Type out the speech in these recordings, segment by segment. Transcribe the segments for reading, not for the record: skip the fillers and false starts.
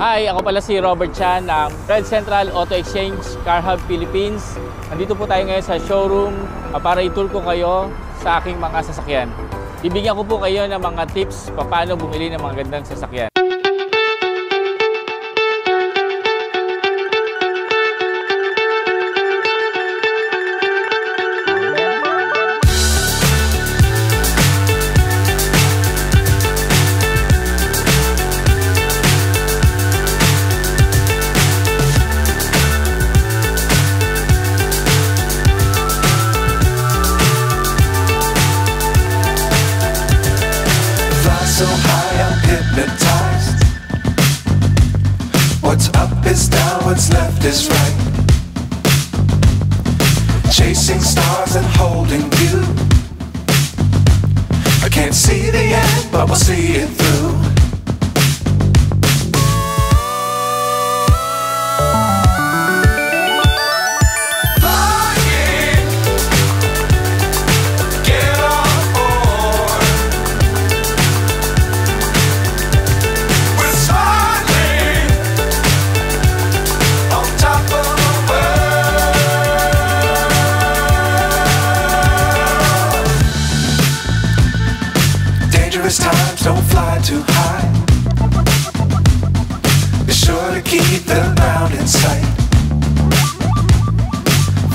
Hi, ako pala si Robert Chan ng Red Central Auto Exchange Car Hub Philippines. Nandito po tayo ngayon sa showroom para i-tour ko kayo sa aking mga sasakyan. Ibigyan ko po kayo ng mga tips paano bumili ng mga gandang sasakyan. So high, I'm hypnotized. What's up is down, what's left is right. Chasing stars and holding you. I can't see the end, but we'll see it through. Times don't fly too high. Be sure to keep the ground in sight.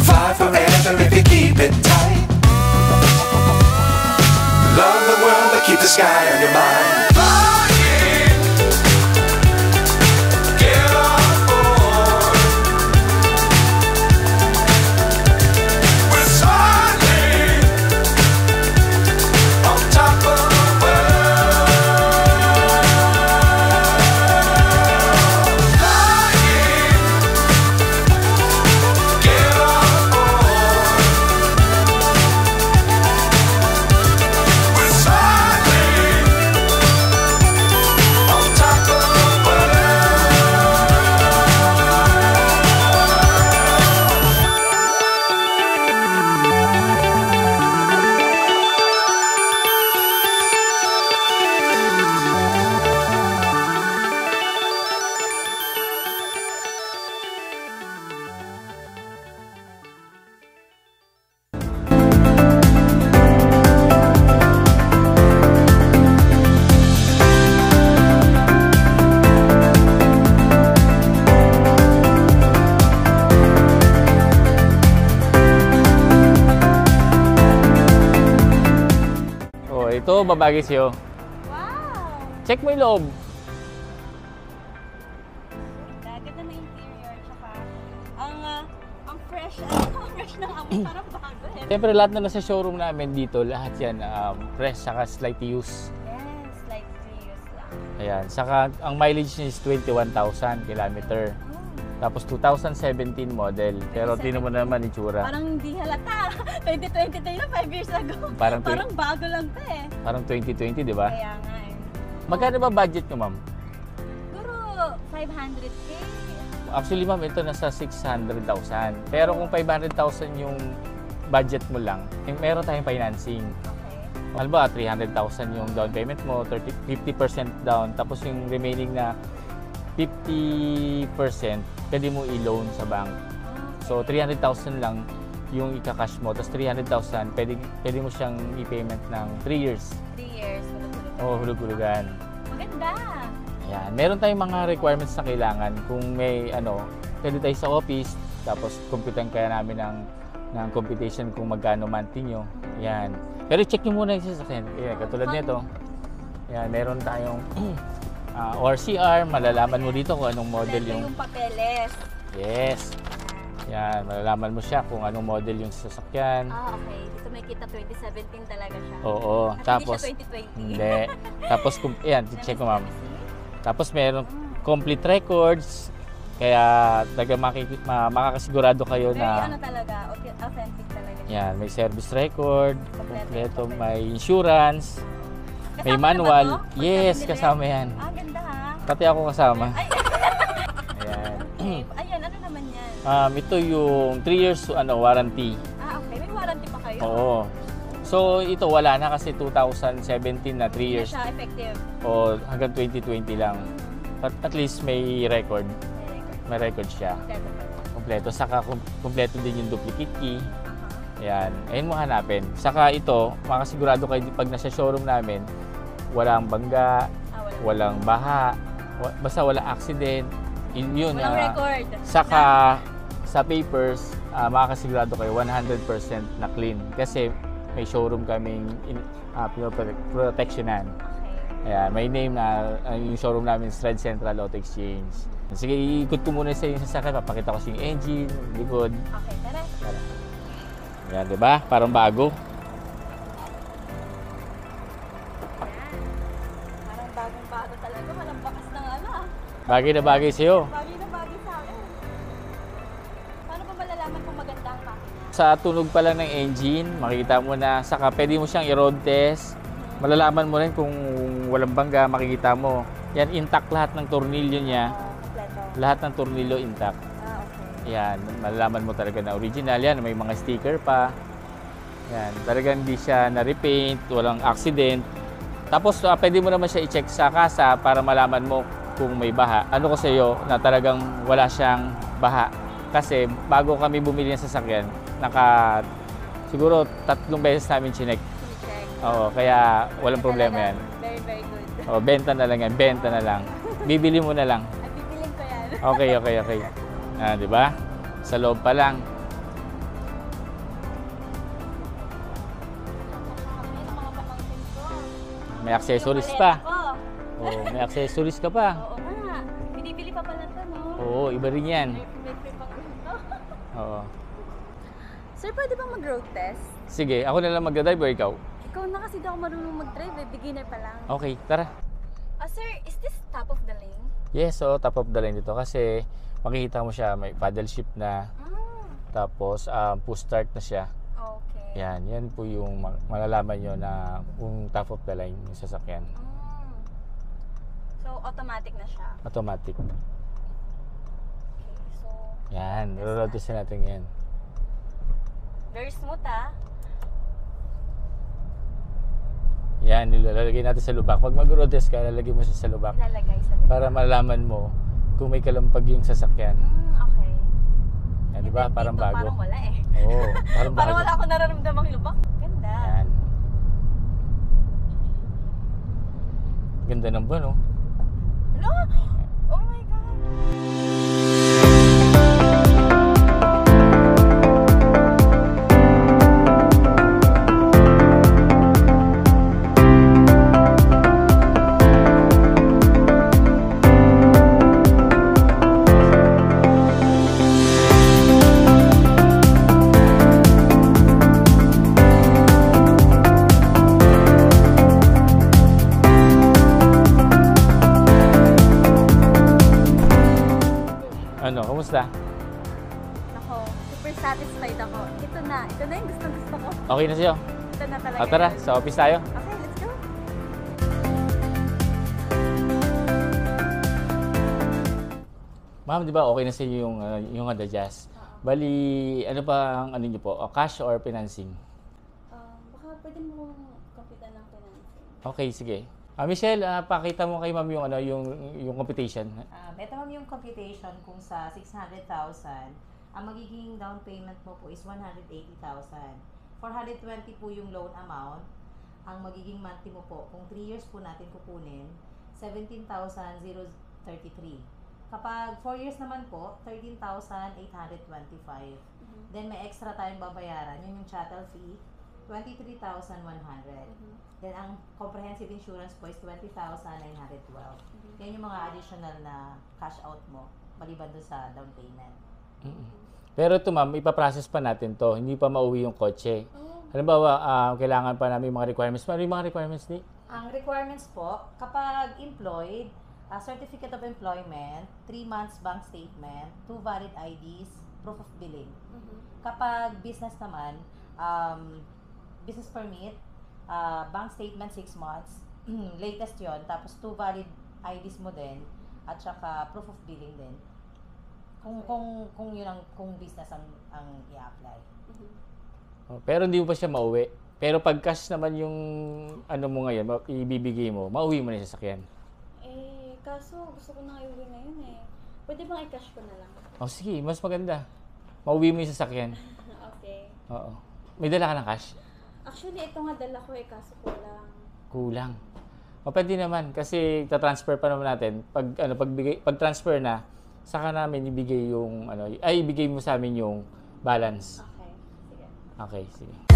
Fly forever if you keep it tight. Love the world but keep the sky on your mind. Ito, babagay sa'yo. Wow! Check mo yung loob. Ganda na interior, tsaka ang fresh, ang fresh ng amoy, parang bago eh. Siyempre, lahat na nasa showroom namin dito, lahat yan, fresh, saka slight use. Yes, slight use lang. Ayan, saka ang mileage niya is 21,000 kilometer. Tapos 2017 model, pero tinan mo naman itsura. Parang hindi halata. 2023 na, 5 years ago. Parang bago lang to eh. Parang 2020, di ba? Kaya nga eh. Magkano ba budget nyo, ma'am? Siguro 500K. Actually, ma'am, ito nasa 600,000. Pero kung 500,000 yung budget mo lang, meron tayong financing. Okay. Halimbawa, 300,000 yung down payment mo, 50% down, tapos yung remaining na 50% pwede mo i-loan sa bank. So 300,000 lang yung ika-cash mo, tapos 300,000 pwede mo siyang i-payment ng 3 years. 3 years, hulug-hulugan. Oo, hulug-hulugan. Maganda! Ayan. Meron tayong mga requirements na kailangan. Kung may pwede tayo sa office, tapos computeran kaya namin ng computation kung magkano monthly nyo. Ayan. Pero check nyo muna yung sasakyan. Ayan, katulad nito. Ayan, meron tayong ORCR, malalaman mo dito kung anong model yung papeles. Yes. Yan, malalaman mo siya kung anong model yung sasakyan. Okay. Dito may kita 2017 talaga siya. Oo. At Tapos hindi siya 2020. Hindi. Tapos yan, check mo, ma'am. Tapos meron complete records. Kaya makakasigurado kayo na talaga, authentic talaga. Yan, may service record, kompleto, may insurance. Kasama May manual. Yes, Kasama yan. Ganda ha. Pati ako kasama. Ay. Ayan. Ayan, ano naman yan? Ito yung 3 years warranty. Okay. May warranty pa kayo? Oo. So ito wala na kasi 2017 na 3 years. Hindi na siya effective. O hanggang 2020 lang. At least may record. May record. May record siya. Kompleto pa rin. Kompleto. Saka kompleto din yung duplicate key. Aha. Yan. Ayun mo hanapin. Saka ito, makasigurado kayo pag nasa showroom namin, walang bangga, walang baha, basta wala accident. Yun. Walang record. Saka sa papers, makakasigurado kayo 100% na clean. Kasi may showroom kaming protectionan. Okay. Ayan, may name na yung showroom namin is Red Central Auto Exchange. Sige, ikot ko muna sa yung sasakyan, papakita ko sa yung engine, likod. Okay, tara. Tara. Ayan, di ba? Parang bago. Parang bagong-bago talaga. Walang bakas ng ano ah. Bagay na bagay sa'yo. Bagay na bagay sa akin. Paano ba malalaman kung maganda ang makina? Sa tunog pa lang ng engine, makikita mo na, saka pwede mo siyang i-road test. Malalaman mo rin kung walang bangga, makikita mo. Yan, intact lahat ng tornilyo niya. Kompleto. Lahat ng tornilyo intact. Okay. Yan, malalaman mo talaga na original yan. May mga sticker pa. Yan, talagang hindi siya na-repaint, walang accident. Tapos, pwede mo naman siya i-check sa kasa para malaman mo kung may baha. Ano ko sa iyo na talagang wala siyang baha. Kasi bago kami bumili ng sasakyan, siguro 3 beses namin chinek. Check. Oo, kaya walang problema yan. Very, very good. O, benta na lang yan, benta na lang. Bibili mo na lang. At bibilin ko yan. Okay. Di ba? Sa loob pa lang. Kami ng mga pamangkin ko. May accessories Yung pa. maleta ko. Oo, may accessories ka pa. Oo nga. Binibili pa pala ito, no? Oo, iba rin yan. May free pang ganito. Oo. Sir, pwede bang mag-road test? Sige, ako na lang magdadrive o ikaw? Ikaw na kasi di ako marunong mag-drive eh. Beginner pa lang. Okay, tara. Sir, is this top of the lane? Yes, so top of the line dito kasi makikita mo siya, may paddle shift na, tapos push start na siya. Okay. Yan po yung malalaman nyo na kung top of the line yung sasakyan. So, automatic na siya. Automatic. Okay, so, Yan, road test natin yan. very smooth ah. Yan, nilalagay natin sa lubak. Pag mag-road test ka, lalagay mo siya sa lubak Ilalagay sa loob. para malaman mo kung may kalampag yung sasakyan. Okay. Yan, di ba? And then Parang dito, bago. Parang wala eh. Oo, parang bago. Parang wala ako nararamdamang lubak. Ganda. Yan. Ganda ng buwan, oh. Hello? Oh my God. Ano, kumusta? Ako, super satisfied ako. Ito na yung gusto ko. Okay na sa'yo? Ito na talaga. O tara, yun. sa office tayo. Okay, let's go. Ma'am, di ba okay na sa inyo yung Honda Jazz? Bali, ano pa ang ano niyo po? Cash or financing? Baka pwede mo kapitan ng financing. Okay, sige. Michelle, pakita mo kay ma'am yung computation. Ito ma'am yung computation kung sa 600,000, ang magiging down payment mo po is 180,000. 420 po yung loan amount. Ang magiging monthly mo po, kung 3 years po natin kukunin, 17,033. Kapag 4 years naman po, 13,825. Then may extra tayong babayaran, yun yung chattel fee, 23,100. Then ang comprehensive insurance po is 20,912. Yan yung mga additional na cash out mo, maliban doon sa down payment. Pero ito ma'am, ipaprocess pa natin to. Hindi pa mauwi yung kotse. Halimbawa, kailangan pa namin yung mga requirements. Ano yung mga requirements ni? Ang requirements po, kapag employed, certificate of employment, 3 months bank statement, 2 valid IDs, proof of billing. Kapag business naman, business permit, bank statement 6 months, latest yon, tapos 2 valid IDs mo din, at saka proof of billing din. Kung yun kung business ang i-apply. Pero hindi mo pa siya mauwi. Pero pag cash naman yung ano mo ngayon, ibibigay mo, mauwi mo na yung sasakyan. Cash Kaso gusto ko na iuwi ngayon eh. Pwede bang i-cash ko na lang? O sige, mas maganda. Mauwi mo yung sasakyan. Okay. Oo. May dala ka ng cash? Actually, ito nga dala ko eh, kaso kulang. Kulang. O pwede naman kasi tatransfer pa naman natin. Pag transfer na, saka namin ibigay yung ibigay mo sa amin yung balance. Okay, sige. Okay, sige.